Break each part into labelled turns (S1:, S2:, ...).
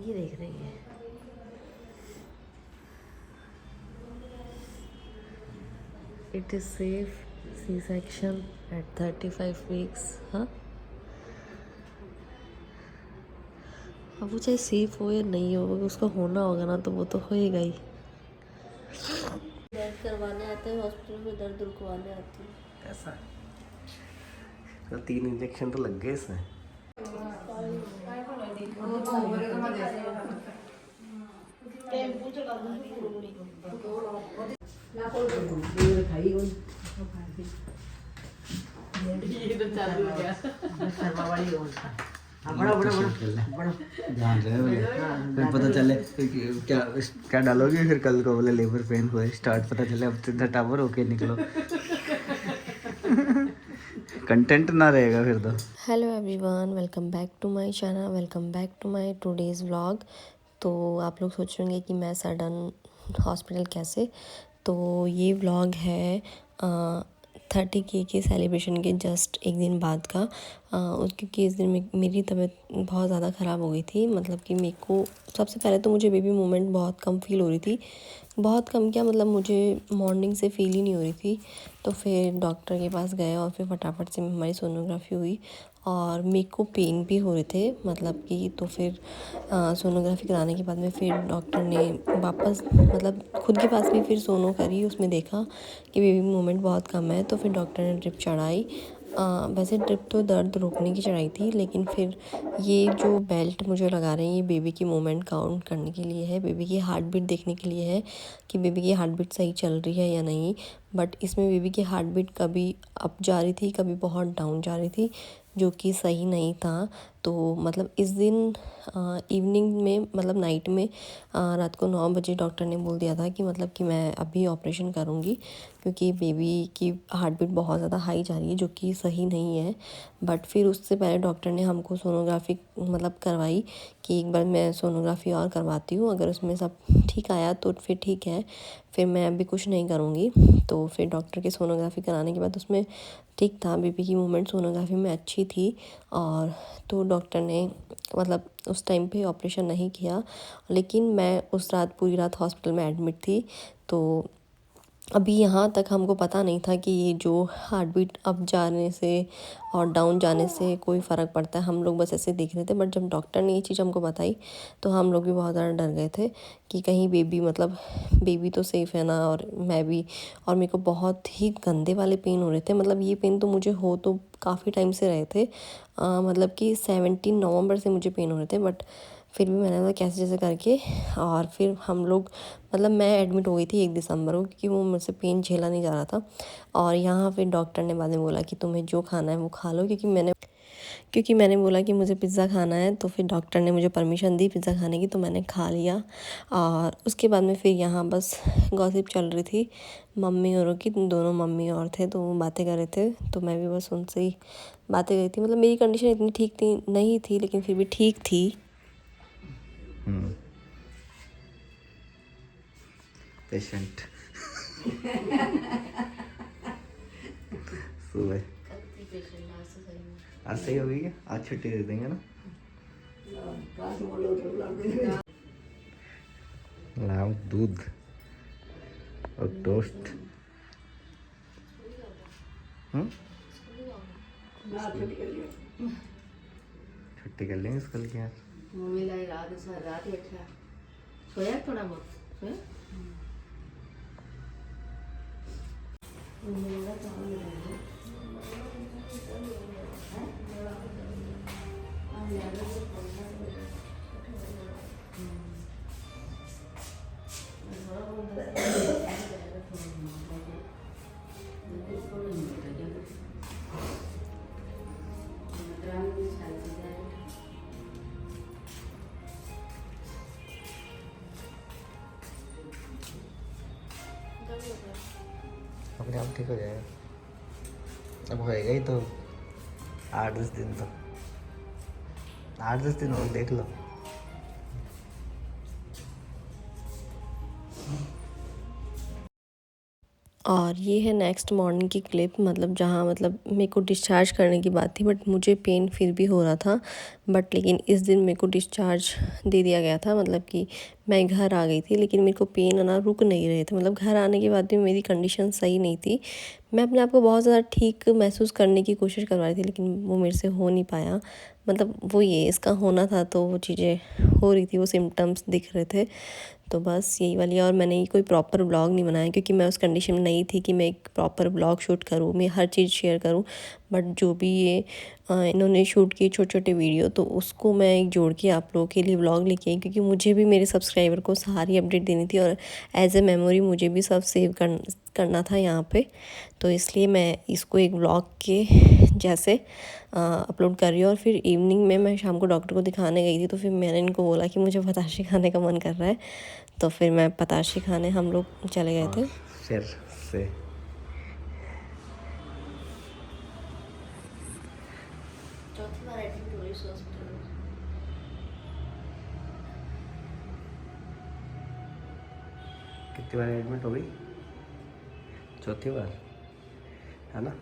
S1: ये देख रही है। It is safe C section at 35 weeks. हाँ, अब वो चाहे सेफ हो या नहीं हो, उसका होना होगा ना, तो वो तो होएगा ही। दर्द करवाने आते हैं हॉस्पिटल में, दर्द रुकवाने आते हैं।
S2: ऐसा है। तो 3 इंजेक्शन तो लग गए इसमें। ध्यान रहे बोले, फिर पता चले क्या क्या डालोगे, फिर कल को बोले लेबर पेन हुए स्टार्ट, पता चले अब तो टावर होके निकलो। कंटेंट ना रहेगा फिर तो।
S1: Hello everyone, welcome back to my channel, welcome back to my today's vlog. तो आप लोग सोचेंगे कि मैं सडन हॉस्पिटल कैसे। तो ये व्लॉग है 30K के सेलिब्रेशन के जस्ट एक दिन बाद का। क्योंकि इस दिन मेरी तबीयत बहुत ज़्यादा ख़राब हो गई थी। मतलब कि मेरे को सबसे पहले तो मुझे बेबी मोमेंट बहुत कम फील हो रही थी। बहुत कम क्या, मतलब मुझे मॉर्निंग से फील ही नहीं हो रही थी। तो फिर डॉक्टर के पास गए और फिर फटाफट से हमारी सोनोग्राफी हुई और मेरे को पेन भी हो रहे थे, मतलब कि। तो फिर सोनोग्राफी कराने के बाद में फिर डॉक्टर ने वापस, मतलब खुद के पास भी फिर सोनो करी, उसमें देखा कि बेबी मूवमेंट बहुत कम है। तो फिर डॉक्टर ने ड्रिप चढ़ाई। वैसे ड्रिप तो दर्द रोकने की चढ़ाई थी, लेकिन फिर ये जो बेल्ट मुझे लगा रहे हैं, ये बेबी की मूवमेंट काउंट करने के लिए है, बेबी की हार्ट बीट देखने के लिए है कि बेबी की हार्ट बीट सही चल रही है या नहीं। बट इसमें बेबी की हार्ट बीट कभी अप जा रही थी, कभी बहुत डाउन जा रही थी, जो कि सही नहीं था। तो मतलब इस दिन इवनिंग में, मतलब नाइट में, रात को 9 बजे डॉक्टर ने बोल दिया था कि मतलब कि मैं अभी ऑपरेशन करूँगी, क्योंकि बेबी की हार्ट बीट बहुत ज़्यादा हाई जा रही है, जो कि सही नहीं है। बट फिर उससे पहले डॉक्टर ने हमको सोनोग्राफी मतलब करवाई कि एक बार मैं सोनोग्राफी और करवाती हूँ, अगर उसमें सब ठीक आया तो फिर ठीक है, फिर मैं अभी कुछ नहीं करूँगी। तो फिर डॉक्टर की सोनोग्राफी कराने के बाद उसमें ठीक था, बेबी की मूवमेंट सोनोग्राफी में अच्छी थी। और तो डॉक्टर ने मतलब उस टाइम पे ऑपरेशन नहीं किया, लेकिन मैं उस रात पूरी रात हॉस्पिटल में एडमिट थी। तो अभी यहाँ तक हमको पता नहीं था कि ये जो हार्ट बीट अप जाने से और डाउन जाने से कोई फ़र्क पड़ता है। हम लोग बस ऐसे देख रहे थे, बट जब डॉक्टर ने ये चीज़ हमको बताई तो हम लोग भी बहुत ज़्यादा डर गए थे कि कहीं बेबी, मतलब बेबी तो सेफ़ है ना, और मैं भी। और मेरे को बहुत ही गंदे वाले पेन हो रहे थे। मतलब ये पेन तो मुझे हो तो काफ़ी टाइम से रहे थे, मतलब कि 17 नवंबर से मुझे पेन हो रहे थे। बट फिर भी मैंने तो कैसे जैसे करके, और फिर हम लोग, मतलब मैं एडमिट हो गई थी 1 दिसंबर को, क्योंकि वो मुझसे पेन झेला नहीं जा रहा था। और यहाँ फिर डॉक्टर ने बाद में बोला कि तुम्हें जो खाना है वो खा लो, क्योंकि मैंने बोला कि मुझे पिज़्ज़ा खाना है। तो फिर डॉक्टर ने मुझे परमिशन दी पिज़्ज़ा खाने की, तो मैंने खा लिया। और उसके बाद में फिर यहाँ बस गॉसिप चल रही थी मम्मी औरों की। दोनों मम्मी और थे तो वो बातें कर रहे थे, तो मैं भी बस उनसे ही बातें कर थी। मतलब मेरी कंडीशन इतनी ठीक थी नहीं थी, लेकिन फिर भी ठीक थी।
S2: पेशेंट सुबह आज सही हो गई क्या? आज छुट्टी दे देंगे ना। लाओ दूध और टोस्ट। छुट्टी कर लेंगे स्कूल की यार।
S1: मम्मी लाई रात रात बैठा सोया थोड़ा बहुत सोया।
S2: अपने आप ठीक हो जाएगा, अब होएगा ही तो 8-10 दिन, तो 8-10 दिन और देख लो।
S1: और ये है नेक्स्ट मॉर्निंग की क्लिप, मतलब जहाँ मतलब मेरे को डिस्चार्ज करने की बात थी, बट मुझे पेन फिर भी हो रहा था। बट लेकिन इस दिन मेरे को डिस्चार्ज दे दिया गया था, मतलब कि मैं घर आ गई थी, लेकिन मेरे को पेन ना रुक नहीं रहे थे। मतलब घर आने के बाद भी मेरी कंडीशन सही नहीं थी। मैं अपने आप को बहुत ज़्यादा ठीक महसूस करने की कोशिश करवा रही थी, लेकिन वो मेरे से हो नहीं पाया। मतलब वो ये इसका होना था, तो वो चीज़ें हो रही थी, वो सिम्टम्स दिख रहे थे। तो बस यही वाली। और मैंने ये कोई प्रॉपर ब्लॉग नहीं बनाया, क्योंकि मैं उस कंडीशन में नहीं थी कि मैं एक प्रॉपर ब्लॉग शूट करूँ, मैं हर चीज़ शेयर करूँ। बट जो भी ये इन्होंने शूट किए छोटे छोटे वीडियो, तो उसको मैं एक जोड़ के आप लोगों के लिए ब्लॉग लेके आई, क्योंकि मुझे भी मेरे सब्सक्राइबर को सारी अपडेट देनी थी, और एज ए मेमोरी मुझे भी सब सेव करना था यहाँ पे। तो इसलिए मैं इसको एक ब्लॉग के जैसे अपलोड कर रही हूँ। और फिर इवनिंग में मैं शाम को डॉक्टर को दिखाने गई थी, तो फिर मैंने इनको बोला कि मुझे बताशे खाने का मन कर रहा है, तो फिर मैं बताशे खाने हम लोग चले गए थे।
S2: फिर से
S1: चौथी बार एडमिट हो रही हूँ हॉस्पिटल में।
S2: कितनी बार एडमिट हो गई? चौथी बार है ना?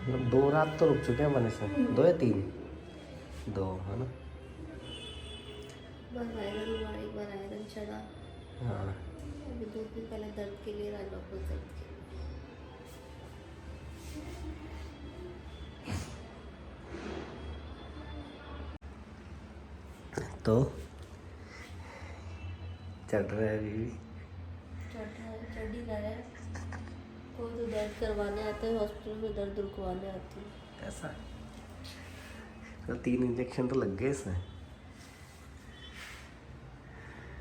S2: मतलब 2 रात तो रुक चुके हैं अपन इसमें, 2 या 3? 2 है ना?
S1: बस वायरल हुआ, एक बार आयरन चढ़ा,
S2: हाँ।
S1: अभी 2 दिन पहले दर्द के लिए राजबापू दर्द के लिए।
S2: तो चल रहा है अभी भी?
S1: चढ़ ही रहा है। कोई तो दर्द करवाने आते हैं हॉस्पिटल में, दर्द रुकवाने आते हैं।
S2: ऐसा? तो 3 इंजेक्शन तो लग गए इसमें।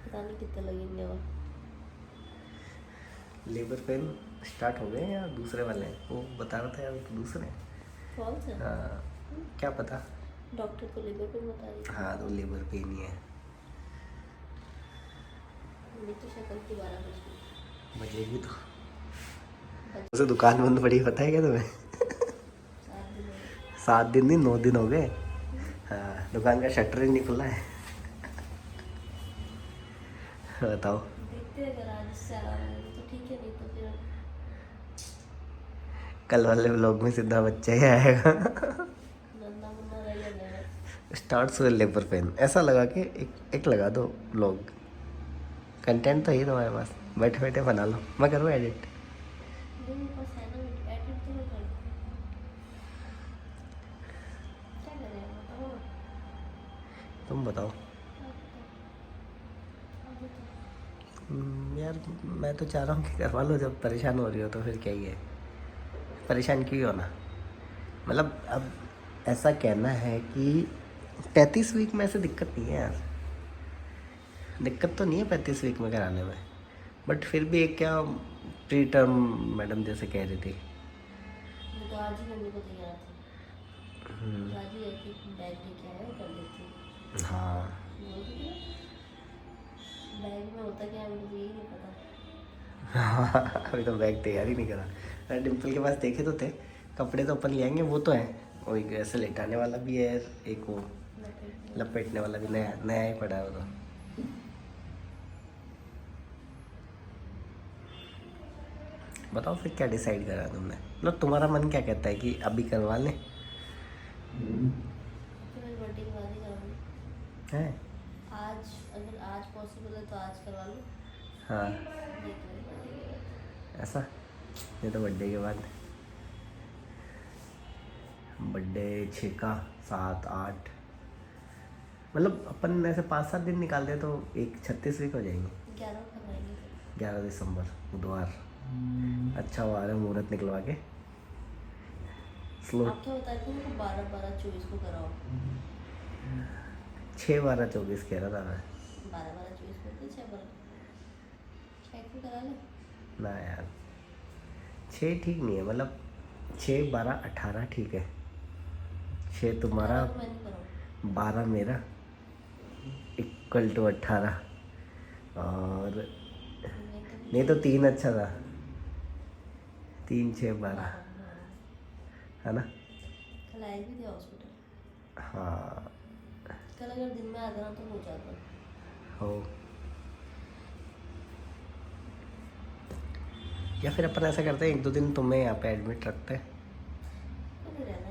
S1: पता नहीं कितने लगेंगे और।
S2: लेबर पेन स्टार्ट हो गए या दूसरे वाले हैं? वो बता रहा था यार, वो तो दूसरे हैं।
S1: कौन सा?
S2: हाँ, क्या पता।
S1: डॉक्टर तो लेबर पे बता रही थी।
S2: हाँ, तो लेबर पेन ही है।
S1: मेरी तो शक्ल की 12 बज
S2: बजेगी तो उसे दुकान बंद पड़ी, पता है क्या तुम्हें?
S1: 7 दिन
S2: 7 दिन नहीं, 9 दिन हो गए। हाँ, दुकान का शटर ही नहीं खुला है। बताओ।
S1: देखते हैं, अगर आज से आराम है तो ठीक है, नहीं तो फिर
S2: कल वाले व्लॉग में सीधा बच्चा ही आएगा।
S1: नन्ना मुन्ना रह जाएगा।
S2: स्टार्ट हुए लेबर पेन, ऐसा लगा कि एक लगा दो व्लॉग। कंटेंट तो ही तुम्हारे पास, बैठे बैठे बना लो, मैं करूँ एडिट।
S1: मेरे पास है ना, एडिट तो मैं कर दूँ। क्या करें बताओ।
S2: तुम बताओ। यार मैं तो चाह रहा हूँ कि करवा लो, जब परेशान हो रही हो तो फिर क्या ही है, परेशान क्यों ही होना। मतलब अब ऐसा कहना है कि 35 वीक में ऐसे दिक्कत नहीं है यार, दिक्कत तो नहीं है 35 वीक में कराने में। बट फिर भी एक क्या प्री टर्म मैडम जैसे कह रही थी।
S1: मैं तो आज ही करने को तैयार थी, आज ही एक बैग लेके आया और कर लेती।
S2: हाँ।
S1: बोल रही थी बैग में होता क्या है, मुझे यही नहीं पता।
S2: अभी तो बैग तैयार ही नहीं करा। मैं डिम्पल के पास देखे तो थे कपड़े, तो अपन ले आएंगे, वो तो है। वो एक ऐसे लेटाने वाला भी है, एक वो लपेटने वाला भी नया नया ही पड़ा है वो तो। बताओ फिर क्या डिसाइड करा तुमने? मतलब तुम्हारा मन क्या कहता है कि अभी करवा लें?
S1: तो मेरे बर्थडे के बाद ही कराऊंगी।
S2: हैं?
S1: आज अगर आज पॉसिबल है तो आज करवा लो।
S2: हाँ।
S1: नहीं तो मेरे birthday के बाद।
S2: ऐसा? ये तो बर्थडे के बाद, बर्थडे 6 का 7 8, मतलब अपन ऐसे 5-7 दिन निकालते तो एक 36 वीक हो जाएंगे।
S1: 11 को करवाएंगे।
S2: 11 दिसंबर बुधवार, अच्छा वार है, मुहूर्त निकलवा के स्लो।
S1: आप क्या बता रहे थे मेरे को 12-12-24 को कराओ।
S2: 6-12-24 कह रहा था मैं।
S1: 12-12-24 बोलते 6-12 6 को करा ले।
S2: ना यार 6 ठीक नहीं है, मतलब 6-12-18 ठीक है। 6 तुम्हारा,
S1: 18 को मैं नहीं कराऊँ।
S2: 12 मेरा, इक्वल टू 18। और नहीं तो 3 अच्छा था, 3-6-12 है ना?
S1: कल आए भी थे हॉस्पिटल।
S2: हाँ।
S1: कल अगर दिन में आ जाना तो हो जाता।
S2: हो। या फिर अपन ऐसा करते हैं 1-2 दिन तुम्हें यहाँ पे एडमिट रखते हैं,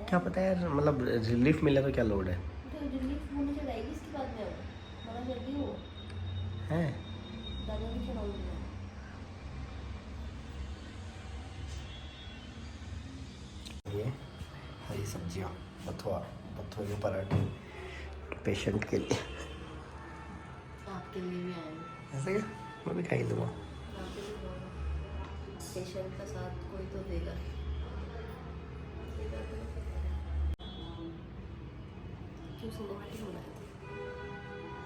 S2: क्या पता यार, मतलब रिलीफ मिले तो क्या लोड है।
S1: तो रिलीफ होने चढ़ाएगी इसके बाद में बड़ा जल्दी हो
S2: हैं
S1: ज़्यादा नहीं चढ़ाऊंगी मैं।
S2: ये हरी सब्जियाँ, बथुआ, बथुए के पराठे पेशेंट के लिए।
S1: आपके लिए भी आएंगे,
S2: ऐसा क्या, मैं भी खा ही लूँगा।
S1: आपके लिए पेशेंट का साथ कोई तो देगा। क्यों सिनेमैटिक बनाया था?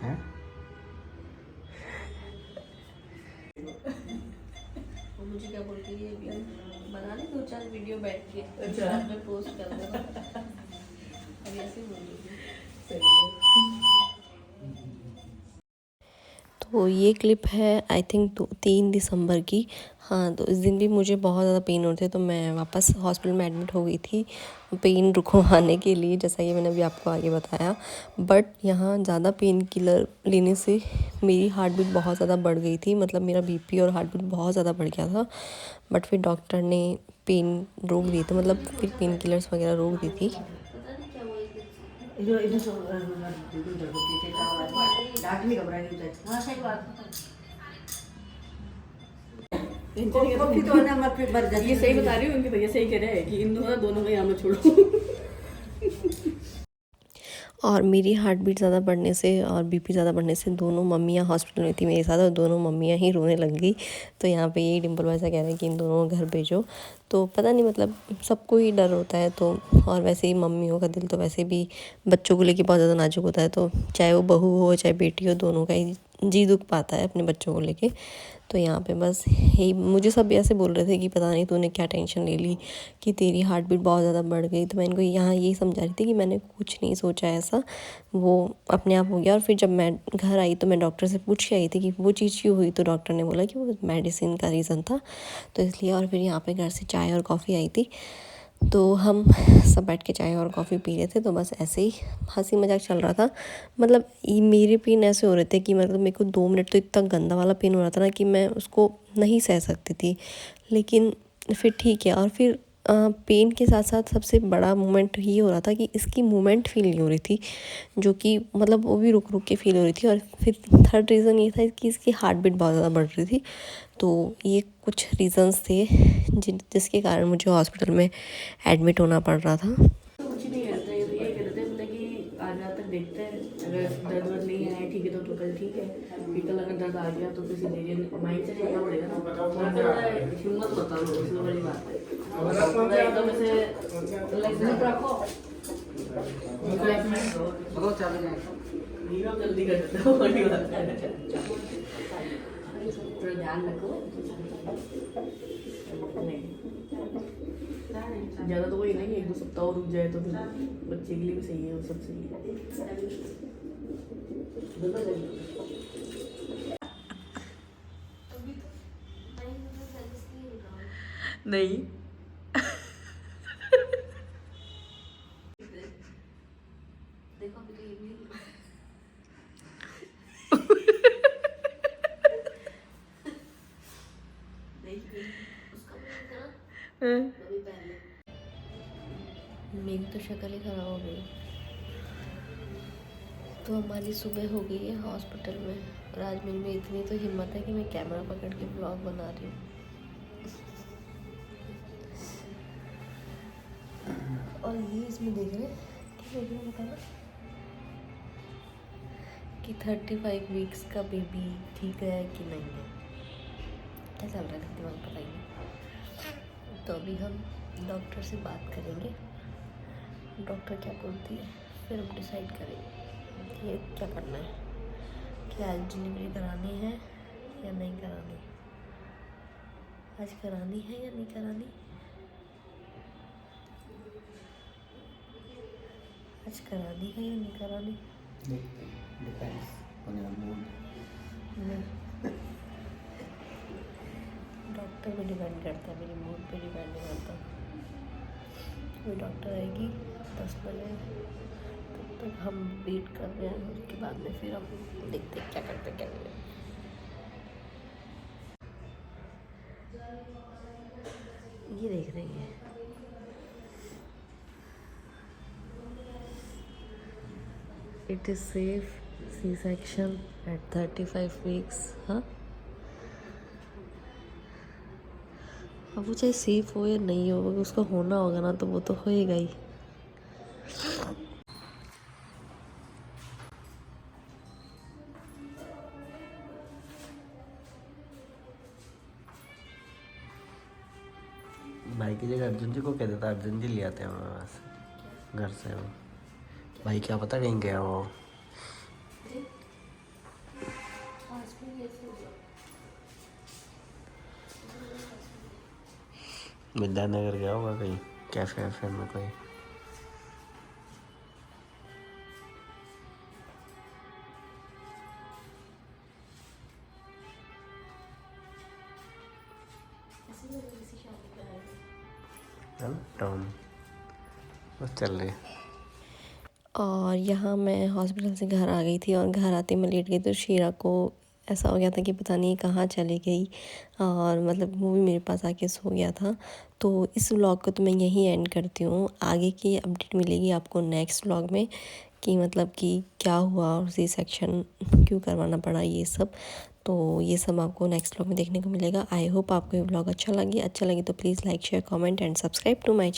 S2: हैं
S1: वो मुझे क्या बोलती है, अभी बना ले 2-4 वीडियो बैठ के, अच्छा मैं पोस्ट कर दूँगा। अभी ऐसे ही बोल रही थी। तो ये क्लिप है आई थिंक 3 दिसंबर की। हाँ, तो इस दिन भी मुझे बहुत ज़्यादा पेन होते तो मैं वापस हॉस्पिटल में एडमिट हो गई थी पेन रुकवाने के लिए, जैसा कि मैंने अभी आपको आगे बताया। बट यहाँ ज़्यादा पेन किलर लेने से मेरी हार्ट बीट बहुत ज़्यादा बढ़ गई थी, मतलब मेरा बीपी और हार्ट बीट बहुत ज़्यादा बढ़ गया था। बट फिर डॉक्टर ने पेन रोक दी थी, मतलब फिर पेन किलर्स वगैरह रोक दी थी।
S3: ये सही बता रही हूँ, इनके भैया सही कह रहे हैं कि इन दोनों का यहाँ मत छोड़ो।
S1: और मेरी हार्ट बीट ज़्यादा बढ़ने से और बीपी ज़्यादा बढ़ने से दोनों मम्मियाँ हॉस्पिटल में थी मेरे साथ और दोनों मम्मियाँ ही रोने लग गई। तो यहाँ पे यही डिम्पल वैसा कह रहे हैं कि इन दोनों को घर भेजो। तो पता नहीं, मतलब सबको ही डर होता है। तो और वैसे ही मम्मियों का दिल तो वैसे भी बच्चों को लेके बहुत ज़्यादा नाजुक होता है, तो चाहे वो बहू हो चाहे बेटी हो, दोनों का ही जी दुख पाता है अपने बच्चों को लेके। तो यहाँ पे बस यही मुझे सब ऐसे बोल रहे थे कि पता नहीं तूने क्या टेंशन ले ली कि तेरी हार्ट बीट बहुत ज़्यादा बढ़ गई। तो मैं इनको यहाँ यही समझा रही थी कि मैंने कुछ नहीं सोचा ऐसा, वो अपने आप हो गया। और फिर जब मैं घर आई तो मैं डॉक्टर से पूछ के आई थी कि वो चीज़ क्यों हुई, तो डॉक्टर ने बोला कि वो मेडिसिन का रीज़न था, तो इसलिए। और फिर यहाँ पे घर से चाय और कॉफ़ी आई थी, तो हम सब बैठ के चाय और कॉफ़ी पी रहे थे। तो बस ऐसे ही हंसी मजाक चल रहा था। मतलब ये मेरे पेन ऐसे हो रहे थे कि मतलब मेरे को 2 मिनट तो इतना गंदा वाला पेन हो रहा था ना कि मैं उसको नहीं सह सकती थी, लेकिन फिर ठीक है। और फिर पेन के साथ साथ सबसे बड़ा मोमेंट ये हो रहा था कि इसकी मूवमेंट फील नहीं हो रही थी, जो कि मतलब वो भी रुक रुक के फील हो रही थी। और फिर थर्ड रीज़न ये था कि इसकी हार्ट बीट बहुत ज़्यादा बढ़ रही थी। तो ये कुछ रीज़न्स थे जिसके कारण मुझे हॉस्पिटल में एडमिट होना पड़ रहा था।
S3: तो कुछ नहीं करते, ये कह रहे थे बोले कि आज रात तक देखते हैं, अगर दर्द वर्द नहीं आया ठीक है तो कल ठीक है, फिर कल अगर दर्द आ गया तो फिर सीधे माइंड से चलना पड़ेगा ना। हिम्मत बताओ, उसमें बड़ी बात है। एकदम ऐसे रखो, जल्दी कर देते हो, बड़ी बात है। थोड़ा ध्यान रखो, ज़्यादा तो वही ना कि 1-2 सप्ताह और रुक जाए तो फिर बच्चे के लिए भी सही है, वो सब सही है। नहीं
S1: देखो अभी तो ये भी मेरी तो शक्ल ही खराब हो गई। तो हमारी सुबह हो गई है हॉस्पिटल में, और आज मेरे में इतनी तो हिम्मत है कि मैं कैमरा पकड़ के ब्लॉग बना रही हूँ। और ये इसमें देख रहे हैं कि मैं बताना कि 35 वीक्स का बेबी ठीक है कि नहीं है, क्या चल रहा है दिमाग पता ही नहीं। तो अभी हम डॉक्टर से बात करेंगे, डॉक्टर क्या बोलती है फिर हम डिसाइड करेंगे कि ये क्या करना है, क्या आज डिलीवरी करानी है या नहीं करानी, आज करानी है या नहीं करानी, आज करानी है या नहीं करानी। डॉक्टर पे डिपेंड करता है, मेरी मूड पे डिपेंड नहीं करता। कोई डॉक्टर आएगी 10 बजे, तब तक हम वेट कर रहे हैं, उसके बाद में फिर हम देखते हैं क्या करते क्या नहीं।
S3: ये देख रही है। It is safe C section at 35 weeks. हाँ, अब वो चाहे सेफ हो या नहीं हो, उसका होना होगा ना, तो वो तो होएगा ही।
S2: भाई की जगह अर्जुन जी को कह देता, अर्जुन जी ले आते हैं हमारे पास घर से। वो भाई क्या पता कहीं गया वो। विद्यानगर गया होगा कहीं कैफे वैफे में कोई। है ना टाउन बस चल रही।
S1: और यहाँ मैं हॉस्पिटल से घर आ गई थी और घर आते मैं लेट गई, तो शीरा को ऐसा हो गया था कि पता नहीं कहाँ चली गई, और मतलब वो भी मेरे पास आके सो गया था। तो इस व्लॉग को तो मैं यहीं एंड करती हूँ। आगे की अपडेट मिलेगी आपको नेक्स्ट व्लॉग में, कि मतलब कि क्या हुआ और सी सेक्शन क्यों करवाना पड़ा, ये सब। तो ये सब आपको नेक्स्ट व्लॉग में देखने को मिलेगा। आई होप आपको ये व्लॉग अच्छा लगे तो please like share comment and subscribe to my